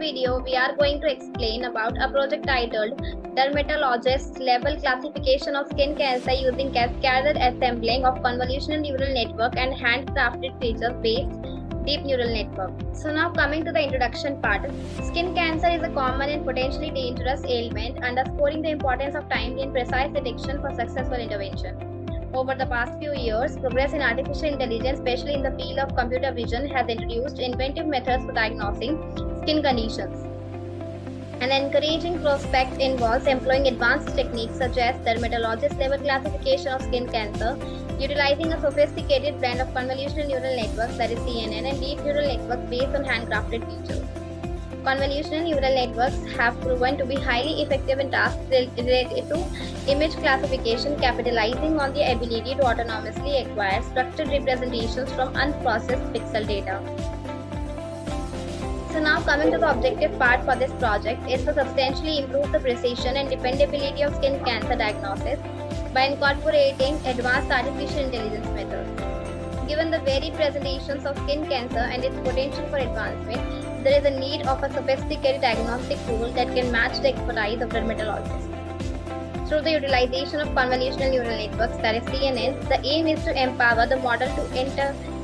video, we are going to explain about a project titled Dermatologist Level Classification of Skin Cancer using Cascaded Assembling of Convolutional Neural Network and Handcrafted Features-Based Deep Neural Network. So now coming to the introduction part. Skin cancer is a common and potentially dangerous ailment, underscoring the importance of timely and precise detection for successful intervention. Over the past few years, progress in artificial intelligence, especially in the field of computer vision, has introduced inventive methods for diagnosing skin conditions. An encouraging prospect involves employing advanced techniques such as dermatologist level classification of skin cancer, utilizing a sophisticated blend of convolutional neural networks, that is CNN, and deep neural networks based on handcrafted features. Convolutional neural networks have proven to be highly effective in tasks related to image classification, capitalizing on the ability to autonomously acquire structured representations from unprocessed pixel data. So now coming to the objective part for this project is to substantially improve the precision and dependability of skin cancer diagnosis by incorporating advanced artificial intelligence methods. Given the varied presentations of skin cancer and its potential for advancement, there is a need of a sophisticated diagnostic tool that can match the expertise of dermatologists. Through the utilization of convolutional neural networks, that is CNNs, the aim is to empower the model to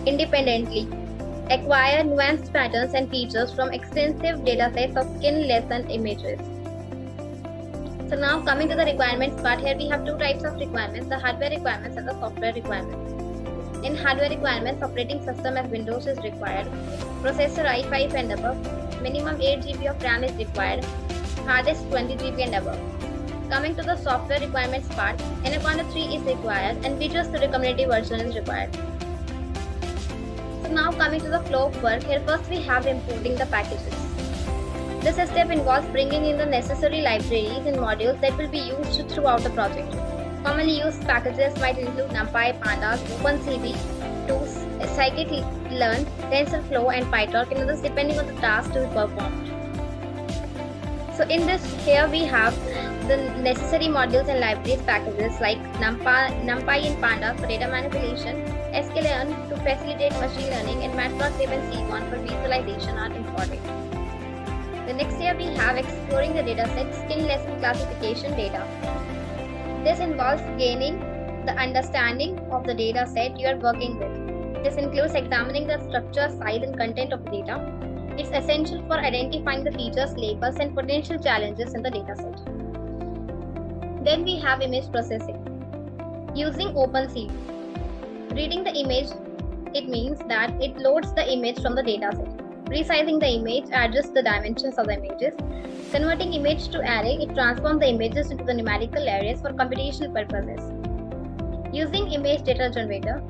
independently acquire nuanced patterns and features from extensive datasets of skin-lessened images. So now coming to the requirements part, here we have two types of requirements, the hardware requirements and the software requirements. In hardware requirements, operating system as Windows is required, processor i5 and above, minimum 8 GB of RAM is required, hard disk 20 GB and above. Coming to the software requirements part, Anaconda 3 is required and Visual Studio Community version is required. So now coming to the flow of work, here first we have importing the packages. This step involves bringing in the necessary libraries and modules that will be used throughout the project. Commonly used packages might include NumPy, Pandas, OpenCV, Tools, Scikit-learn, TensorFlow, and PyTorch, and others depending on the task to be performed. So in this, here we have the necessary modules and libraries packages like NumPy and Pandas for data manipulation, Scikit-learn to facilitate machine learning, and Matplotlib and C1 for visualization are important. The next here we have exploring the dataset skin lesson classification data. This involves gaining the understanding of the data set you are working with. This includes examining the structure, size, and content of the data. It's essential for identifying the features, labels, and potential challenges in the data set. Then we have image processing. Using OpenCV. Reading the image, it means that it loads the image from the data set. Resizing the image adjusts the dimensions of the images. Converting image to array, it transforms the images into the numerical arrays for computational purposes. Using image data generator.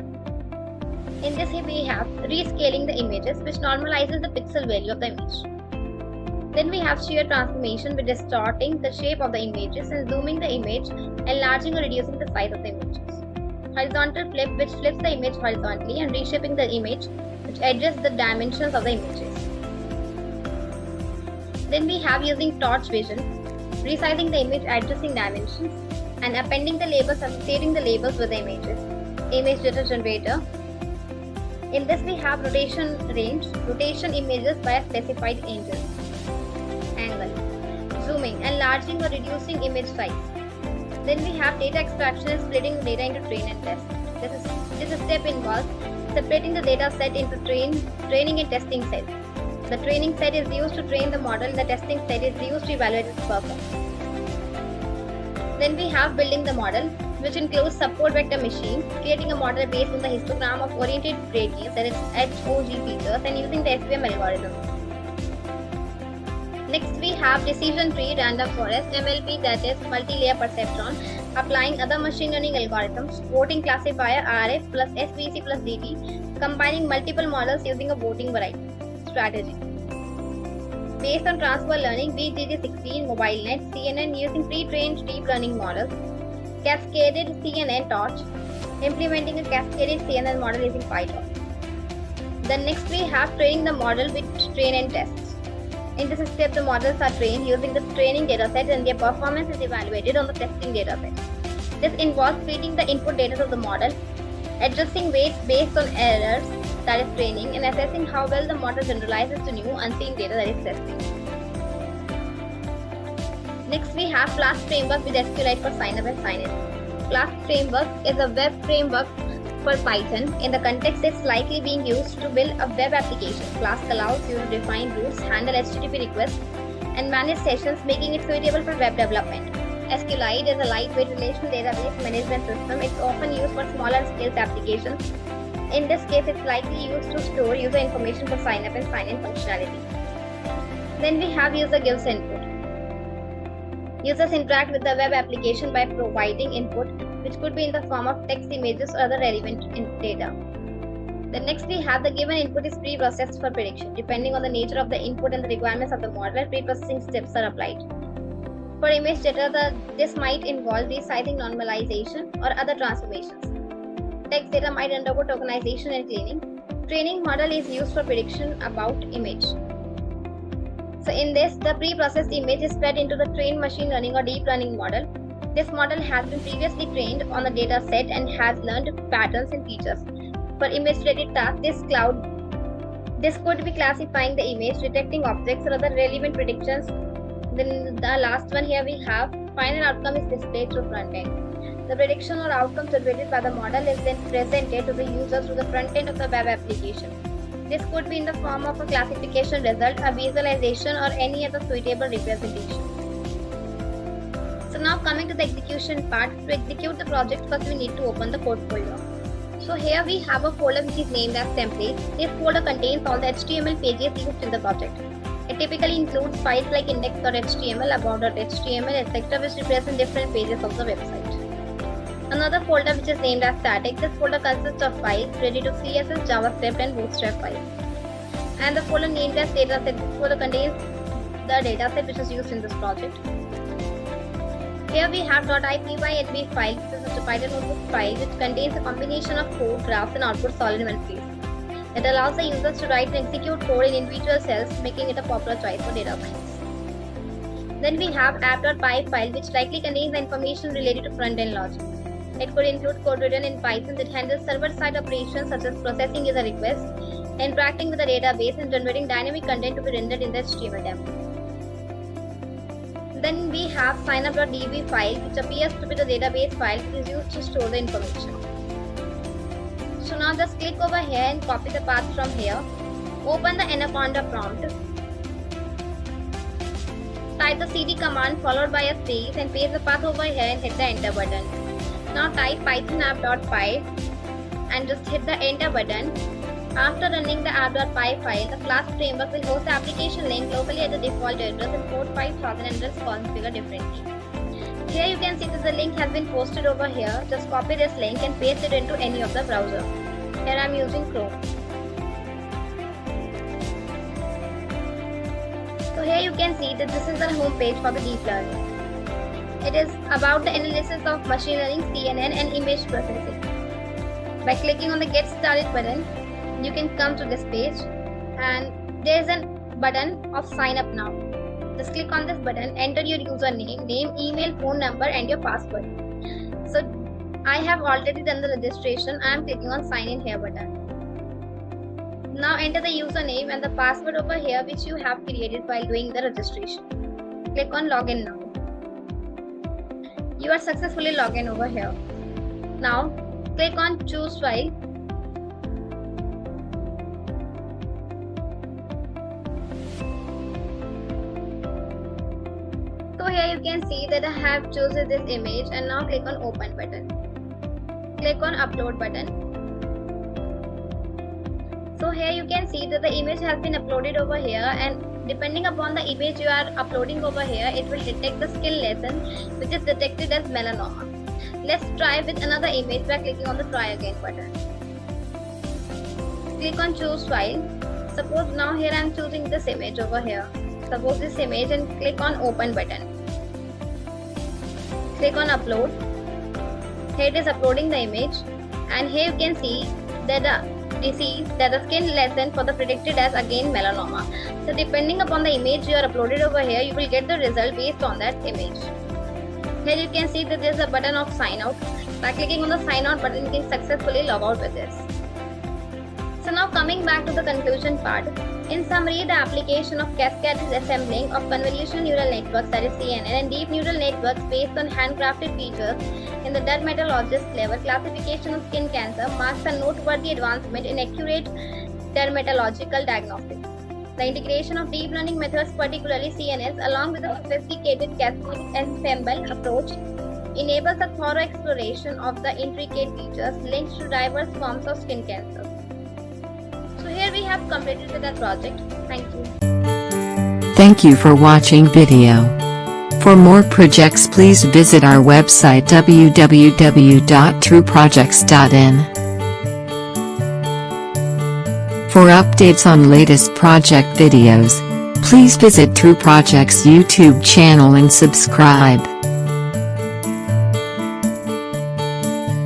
In this here we have rescaling the images, which normalizes the pixel value of the image. Then we have shear transformation, with distorting the shape of the images and zooming the image, enlarging or reducing the size of the images. Horizontal flip, which flips the image horizontally and reshaping the image, which adjusts the dimensions of the images. Then we have using torch vision, resizing the image, adjusting dimensions, and appending the labels, associating the labels with the images. Image data generator. In this we have rotation range, rotation images by a specified angle, zooming, enlarging or reducing image size. Then we have data extraction and splitting data into train and test. This step involves separating the data set into training and testing sets. The training set is used to train the model, and the testing set is used to evaluate its performance. Then we have building the model, which includes support vector machine, creating a model based on the histogram of oriented gradients, that is HOG features, and using the SVM algorithm. Next we have decision tree, random forest, MLP, that is multi-layer perceptron, applying other machine learning algorithms, voting classifier, RF plus SVC plus DT, combining multiple models using a voting variety strategy. Based on transfer learning, VGG16, MobileNet, CNN using pre-trained deep learning models, Cascaded CNN torch, implementing a cascaded CNN model using PyTorch. Then next we have training the model with train and tests. In this step, the models are trained using the training dataset and their performance is evaluated on the testing dataset. This involves feeding the input data to the model, adjusting weights based on errors, that is training, and assessing how well the model generalizes to new unseen data, that is testing. Next, we have Flask framework with SQLite for sign up and sign in. Flask framework is a web framework for Python. In the context, it's likely being used to build a web application. Flask allows you to define rules, handle HTTP requests, and manage sessions, making it suitable for web development. SQLite is a lightweight relational database management system. It's often used for smaller scale applications. In this case, it's likely used to store user information for sign up and sign in functionality. Then we have user gives input. Users interact with the web application by providing input, which could be in the form of text, images, or other relevant data. Then next we have the given input is pre-processed for prediction. Depending on the nature of the input and the requirements of the model, pre-processing steps are applied. For image data, this might involve resizing, normalization, or other transformations. Text data might undergo tokenization and cleaning. Training model is used for prediction about image. So in this, the pre-processed image is fed into the trained machine learning or deep learning model. This model has been previously trained on the data set and has learned patterns and features. For image-related tasks, this could be classifying the image, detecting objects, or other relevant predictions. Then the last one here we have final outcome is displayed through front end. The prediction or outcome generated by the model is then presented to the user through the front end of the web application. This could be in the form of a classification result, a visualization, or any other suitable representation. So now coming to the execution part, to execute the project, first we need to open the code folder. So here we have a folder which is named as templates. This folder contains all the HTML pages used in the project. It typically includes files like index.html, about.html, etc., which represent different pages of the website. Another folder which is named as static. This folder consists of files related to CSS, JavaScript, and Bootstrap files. And the folder named as dataset. This folder contains the dataset which is used in this project. Here we have .ipynb file. This is a Python notebook file which contains a combination of code, graphs, and output solid in one place. It allows the users to write and execute code in individual cells, making it a popular choice for data science. Then we have app.py file which likely contains the information related to front-end logic. It could include code written in Python that handles server-side operations such as processing user requests, interacting with the database, and generating dynamic content to be rendered in the HTML template. Then we have signup.db file which appears to be the database file which is used to store the information. So now just click over here and copy the path from here. Open the Anaconda prompt. Type the cd command followed by a space and paste the path over here and hit the enter button. Now type python app.py and just hit the enter button. After running the app.py file, the Flask framework will host the application link locally at the default address in port 5000 and just configure differently. Here you can see that the link has been posted over here. Just copy this link and paste it into any of the browser. Here I am using Chrome. So here you can see that this is the home page for the deep learning. It is about the analysis of machine learning, CNN, and image processing. By clicking on the Get Started button, you can come to this page and there is a button of Sign Up Now. Just click on this button, enter your username, name, email, phone number, and your password. So I have already done the registration. I am clicking on Sign In Here button. Now enter the username and the password over here which you have created while doing the registration. Click on Login Now. You are successfully logged in over here. Now click on Choose File. So here you can see that I have chosen this image and now click on Open button. Click on Upload button. So here you can see that the image has been uploaded over here, and depending upon the image you are uploading over here, it will detect the skin lesion which is detected as melanoma. Let's try with another image by clicking on the Try Again button. Click on Choose File. Suppose now here I am choosing this image over here. Suppose this image and click on Open button. Click on Upload. Here it is uploading the image, and here you can see that the disease, that the skin lesion for the predicted as again melanoma. So depending upon the image you are uploaded over here, you will get the result based on that image. Here you can see that there is a button of sign out. By clicking on the sign out button, you can successfully log out with this. So now coming back to the conclusion part, In summary, the application of cascaded assembling of convolutional neural networks, that is CNN, and deep neural networks based on handcrafted features in the dermatologist level classification of skin cancer marks a noteworthy advancement in accurate dermatological diagnostics. The integration of deep learning methods, particularly CNS, along with a sophisticated cascaded ensemble approach, enables a thorough exploration of the intricate features linked to diverse forms of skin cancer. So here we have completed with our project. Thank you. Thank you for watching video. For more projects please visit our website www.trueprojects.in. For updates on latest project videos, please visit True Projects YouTube channel and subscribe.